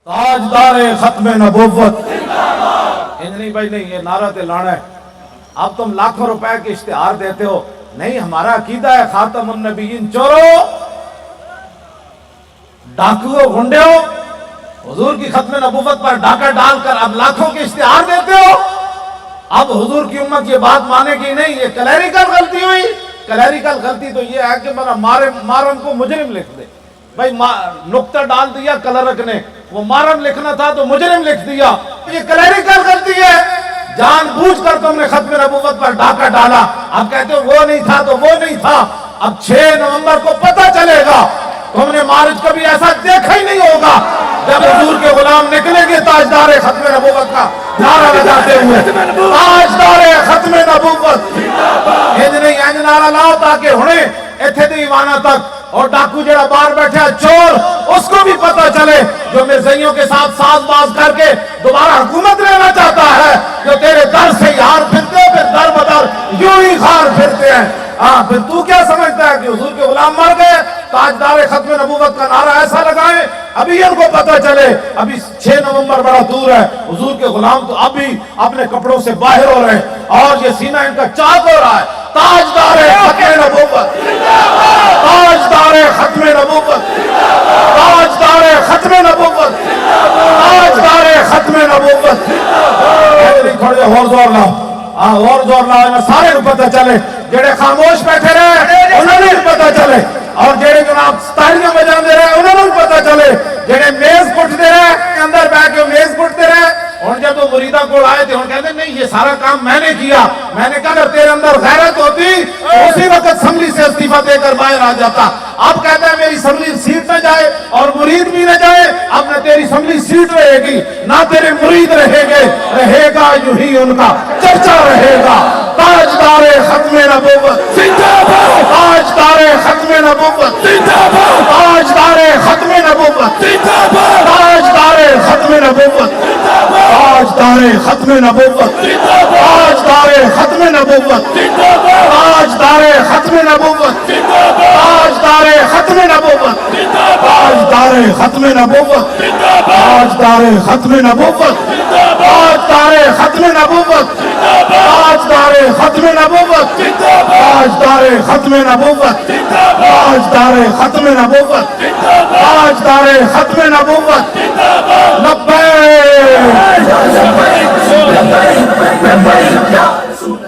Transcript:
تاجدار ختم نبوت نہیں بھائی نہیں، یہ نعرہ تے لانا ہے۔ اب تم لاکھوں روپے کے اشتہار دیتے ہو، نہیں ہمارا عقیدہ ہے خاتم النبیین چورو ڈاکو گنڈے ہو، حضور کی ختم نبوت پر ڈاکہ ڈال کر اب لاکھوں کے اشتہار دیتے ہو۔ اب حضور کی امت یہ بات مانے گی نہیں، یہ کلیریکل غلطی ہوئی۔ کلیریکل غلطی تو یہ ہے کہ مارم کو مجرم لکھ دے۔ بھائی نقطہ ڈال دیا کلرک نے، وہ مارم لکھنا تھا تو مجرم لکھ دیا، یہ کلیریکل غلطی ہے۔ جان بوجھ کر تم نے ختم نبوت پر ڈاکہ ڈالا، اب کہتے ہو وہ نہیں تھا تو وہ نہیں تھا۔ اب 6 نومبر کو پتہ چلے گا، تم نے مارچ کبھی ایسا دیکھا ہی نہیں ہوگا جب حضور کے غلام نکلیں گے تاجدار ختم نبوت کا نعرہ بجاتے ہوئے، تاجدار ختم نبوت انج نہیں انج نعرہ لاؤ تاکہ ہنے ایتھے دی ایوانا تک اور ڈاکو جڑا باہر بیٹھا چور اس کو بھی پتہ چلے، جو مرزائیوں کے ساتھ ساز باز کر کے دوبارہ حکومت لینا چاہتا ہے، جو تیرے در سے یار پھرتے پھر در بدر یوں ہی خار پھرتے ہیں۔ پھر تو کیا سمجھتا ہے کہ حضور کے غلام مر گئے؟ تاجدار ختم نبوت کا نعرہ ایسا لگائیں ابھی ان کو پتہ چلے۔ ابھی 6 نومبر بڑا دور ہے، حضور کے غلام تو ابھی اپنے کپڑوں سے باہر ہو رہے ہیں اور یہ سینہ ان کا چاک ہو رہا ہے۔ تاجدار ختم نبوت، تاجدار ختم نبوت، تاجدار ختم نبوت، تاجدار ختم نبوت۔ تھوڑے اور زور لاؤ، اور زور لاؤ، سارے کو پتہ چلے، جڑے خاموش بیٹھے رہے انہوں نے پتہ چلے، اور جڑے جناب تالیاں بجان دے رہے انہوں نے پتہ چلے، جڑے میز کٹتے رہے اندر بیٹھ کے میز کٹتے رہے۔ اور جب وہ مریدہ کو آئے تھے انہوں کہتے نہیں یہ سارا کام میں نے کیا، میں نے کہا اگر تیرے اندر غیرت ہوتی اسی وقت اسمبلی سے استعفیٰ دے کر باہر آ جاتا۔ اب کہتا ہے میری اسمبلی سیٹ نہ جائے اور مرید بھی نہ جائے، اب نہ تیری اسمبلی سیٹ رہے گی نہ تیرے مرید رہے گے، رہے گا یوں ہی ان کا چرچا رہے گا۔ تاجدار ختم نبوت زندہ باد، تاجدار ختم نبوت زندہ باد، تاجدار ختم نبوت زندہ باد، تاجدار ختم نبوت زندہ باد، تاجدار ختم نبوت زندہ باد، تاجدار ختم نبوت زندہ باد، تاجدار ختم نبوت زندہ باد، تاجدار ختم نبوت زندہ باد، تاجدار ختم نبوت زندہ باد، تاجدار ختم نبوت زندہ باد، تاجدار ختم نبوت زندہ باد، تاجدار ختم نبوت زندہ باد، تاجدار ختم نبوت زندہ باد، تاجدار ختم نبوت زندہ باد، تاجدار ختم نبوت زندہ باد۔ لبیک لبیک لبیک لبیک یا رسول اللہ۔